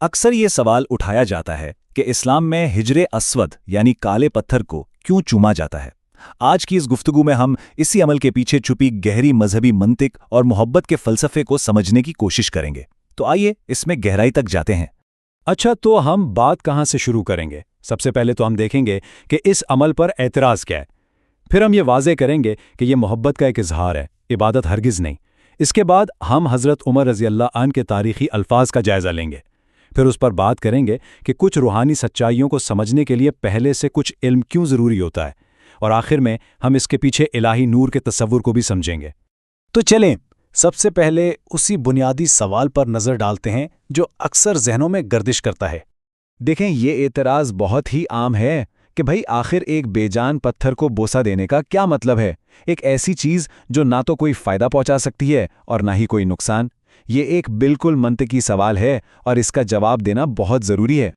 अक्सर ये सवाल उठाया जाता है कि इस्लाम में हिजरे अस्वद यानी काले पत्थर को क्यों चूमा जाता है। आज की इस गुफ्तगू में हम इसी अमल के पीछे छुपी गहरी मजहबी मंतिक और मोहब्बत के फलसफे को समझने की कोशिश करेंगे। तो आइए इसमें गहराई तक जाते हैं। अच्छा, तो हम बात कहाँ से शुरू करेंगे? सबसे पहले तो हम देखेंगे कि इस अमल पर एतराज़ क्या है। फिर हम ये वाज़े करेंगे कि ये मोहब्बत का एक इजहार है, इबादत हरगिज़ नहीं। इसके बाद हम हज़रत उमर रज़ी अल्लाह अन्हु के तारीख़ी अल्फाज का जायज़ा लेंगे। फिर उस पर बात करेंगे कि कुछ रूहानी सच्चाइयों को समझने के लिए पहले से कुछ इल्म क्यों ज़रूरी होता है, और आखिर में हम इसके पीछे इलाही नूर के तसव्वुर को भी समझेंगे। तो चलें, सबसे पहले उसी बुनियादी सवाल पर नज़र डालते हैं जो अक्सर जहनों में गर्दिश करता है। देखें, ये एतराज़ बहुत ही आम है कि भाई आखिर एक बेजान पत्थर को बोसा देने का क्या मतलब है? एक ऐसी चीज़ जो ना तो कोई फ़ायदा पहुंचा सकती है और ना ही कोई नुकसान। ये एक बिल्कुल मंतकी सवाल है और इसका जवाब देना बहुत ज़रूरी है।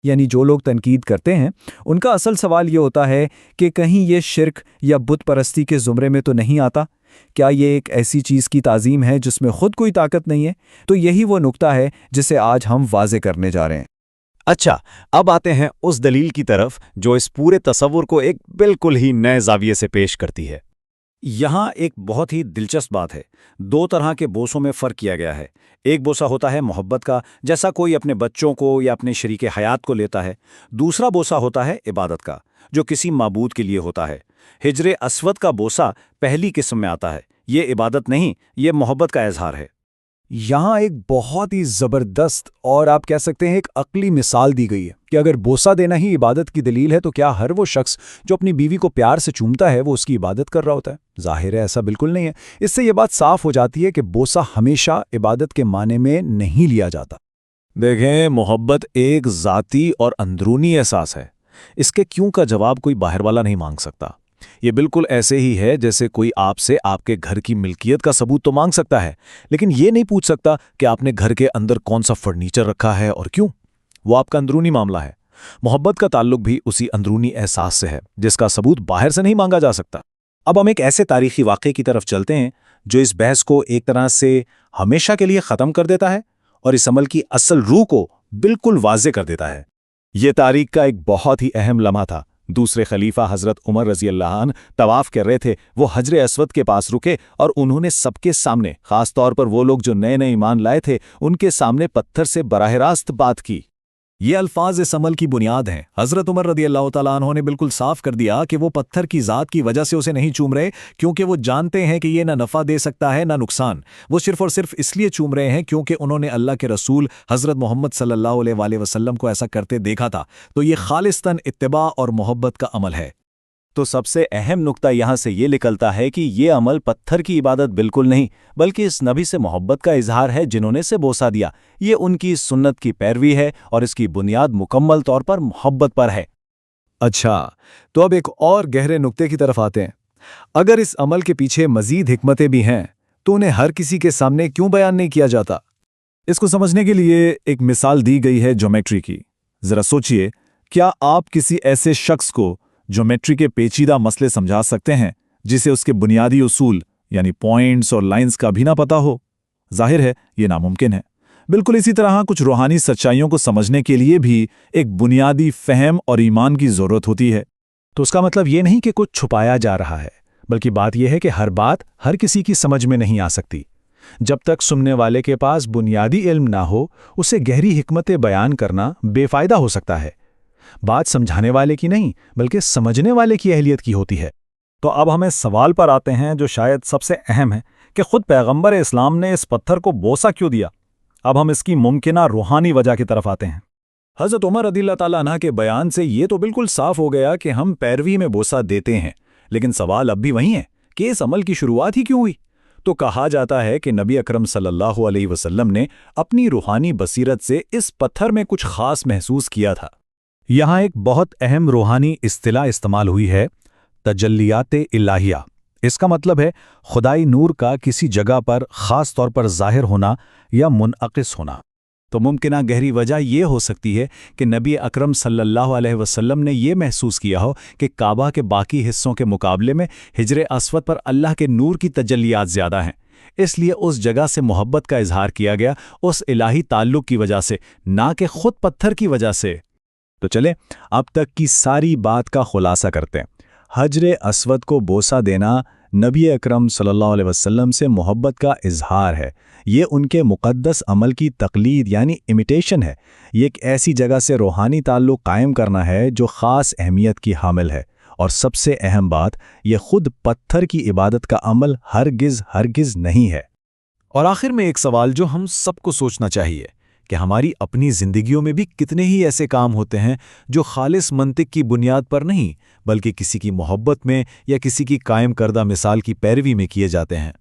यानी जो लोग तनकीद करते हैं उनका असल सवाल ये होता है कि कहीं ये शिर्क या बुत परस्ती के ज़ुमरे में तो नहीं आता? क्या ये एक ऐसी चीज़ की ताज़ीम है जिसमें खुद कोई ताकत नहीं है? तो यही वो नुक्ता है जिसे आज हम वाज़े करने जा रहे हैं। अच्छा, अब आते हैं उस दलील की तरफ जो इस पूरे तसव्वुर को एक बिल्कुल ही नए ज़ाविये से पेश करती है। यहाँ एक बहुत ही दिलचस्प बात है। दो तरह के बोसों में फ़र्क किया गया है। एक बोसा होता है मोहब्बत का, जैसा कोई अपने बच्चों को या अपने शरीके हयात को लेता है। दूसरा बोसा होता है इबादत का, जो किसी माबूद के लिए होता है। हिजरे अस्वद का बोसा पहली किस्म में आता है। ये इबादत नहीं, ये मोहब्बत का इजहार है। यहाँ एक बहुत ही ज़बरदस्त और आप कह सकते हैं एक अक्ली मिसाल दी गई है कि अगर बोसा देना ही इबादत की दलील है तो क्या हर वो शख्स जो अपनी बीवी को प्यार से चूमता है वो उसकी इबादत कर रहा होता है? ज़ाहिर है ऐसा बिल्कुल नहीं है। इससे ये बात साफ हो जाती है कि बोसा हमेशा इबादत के माने में नहीं लिया जाता। देखें, मोहब्बत एक ज़ाती और अंदरूनी एहसास है। इसके क्यों का जवाब कोई बाहर वाला नहीं मांग सकता। ये बिल्कुल ऐसे ही है जैसे कोई आपसे आपके घर की मिल्कियत का सबूत तो मांग सकता है, लेकिन ये नहीं पूछ सकता कि आपने घर के अंदर कौन सा फर्नीचर रखा है और क्यों। वो आपका अंदरूनी मामला है। मोहब्बत का ताल्लुक भी उसी अंदरूनी एहसास से है जिसका सबूत बाहर से नहीं मांगा जा सकता। अब हम एक ऐसे तारीखी वाक़े की तरफ चलते हैं जो इस बहस को एक तरह से हमेशा के लिए ख़त्म कर देता है और इस अमल की असल रूह को बिल्कुल वाज़े कर देता है। ये तारीख का एक बहुत ही अहम लम्हा था। दूसरे खलीफा हज़रत उमर रज़ी अल्लाह अन्हु तवाफ़ कर रहे थे। वो हजरे अस्वद के पास रुके और उन्होंने सबके सामने, ख़ास तौर पर वो लोग जो नए नए ईमान लाए थे, उनके सामने पत्थर से बराह रास्त बात की। ये अल्फाज इस अमल की बुनियाद हैं। हज़रत उमर रज़ी अल्लाह तआला अन्हु ने बिल्कुल साफ कर दिया कि वो पत्थर की ज़ात की वजह से उसे नहीं चूम रहे, क्योंकि वो जानते हैं कि ये ना नफ़ा दे सकता है ना नुकसान। वो सिर्फ़ और सिर्फ इसलिए चूम रहे हैं क्योंकि उन्होंने अल्लाह के रसूल हज़रत मोहम्मद सल्लल्लाहु अलैहि वसल्लम को ऐसा करते देखा था। तो ये खालिस्तन इत्तिबा और मोहब्बत का अमल है। तो सबसे अहम नुक्ता यहाँ से ये निकलता है कि ये अमल पत्थर की इबादत बिल्कुल नहीं, बल्कि इस नबी से मोहब्बत का इजहार है जिन्होंने इसे बोसा दिया। ये उनकी सुन्नत की पैरवी है और इसकी बुनियाद मुकम्मल तौर पर मोहब्बत पर है। अच्छा, तो अब एक और गहरे नुक्ते की तरफ आते हैं। अगर इस अमल के पीछे मज़ीद हिकमतें भी हैं तो उन्हें हर किसी के सामने क्यों बयान नहीं किया जाता? इसको समझने के लिए एक मिसाल दी गई है ज्योमेट्री की। ज़रा सोचिए, क्या आप किसी ऐसे शख्स को ज्योमेट्री के पेचीदा मसले समझा सकते हैं जिसे उसके बुनियादी उसूल यानी पॉइंट्स और लाइंस का भी ना पता हो? जाहिर है ये नामुमकिन है। बिल्कुल इसी तरह कुछ रूहानी सच्चाइयों को समझने के लिए भी एक बुनियादी फ़हम और ईमान की ज़रूरत होती है। तो उसका मतलब ये नहीं कि कुछ छुपाया जा रहा है, बल्कि बात यह है कि हर बात हर किसी की समझ में नहीं आ सकती। जब तक सुनने वाले के पास बुनियादी इल्म ना हो, उसे गहरी हिकमतें बयान करना बेफ़ायदा हो सकता है। बात समझाने वाले की नहीं, बल्कि समझने वाले की अहलियत की होती है। तो अब हम इस सवाल पर आते हैं जो शायद सबसे अहम है कि खुद पैगंबर इस्लाम ने इस पत्थर को बोसा क्यों दिया। अब हम इसकी मुमकिना रूहानी वजह की तरफ आते हैं। हज़रत उमर रज़ियल्लाहु ताला अन्हु के बयान से ये तो बिल्कुल साफ हो गया कि हम पैरवी में बोसा देते हैं, लेकिन सवाल अब भी वही है कि इस अमल की शुरुआत ही क्यों हुई। तो कहा जाता है कि नबी अकरम सल्लल्लाहु अलैहि वसल्लम ने अपनी रूहानी बसीरत से इस पत्थर में कुछ खास महसूस किया था। यहाँ एक बहुत अहम रूहानी इस्तिलाह इस्तेमाल हुई है, तजल्लियात इलाहिया। इसका मतलब है खुदाई नूर का किसी जगह पर ख़ास तौर पर ज़ाहिर होना या मुनअक़िस होना। तो मुमकिना गहरी वजह ये हो सकती है कि नबी अकरम सल्लल्लाहु अलैहि वसल्लम ने ये महसूस किया हो कि काबा के बाकी हिस्सों के मुकाबले में हिजरे अस्वद पर अल्लाह के नूर की तजल्लियात ज़्यादा हैं। اس لیے اس جگہ سے محبت کا اظہار کیا گیا اس الہی تعلق کی وجہ سے، نہ کہ خود پتھر کی وجہ سے۔ تو چلے اب تک کی ساری بات کا خلاصہ کرتے ہیں۔ حجر اسود کو بوسہ دینا نبی اکرم صلی اللہ علیہ وسلم سے محبت کا اظہار ہے۔ یہ ان کے مقدس عمل کی تقلید یعنی امیٹیشن ہے۔ یہ ایک ایسی جگہ سے روحانی تعلق قائم کرنا ہے جو خاص اہمیت کی حامل ہے، اور سب سے اہم بات، یہ خود پتھر کی عبادت کا عمل ہرگز نہیں ہے۔ اور آخر میں ایک سوال جو ہم سب کو سوچنا چاہیے کہ ہماری اپنی زندگیوں میں بھی کتنے ہی ایسے کام ہوتے ہیں جو خالص منطق کی بنیاد پر نہیں بلکہ کسی کی محبت میں یا کسی کی قائم کردہ مثال کی پیروی میں کیے جاتے ہیں۔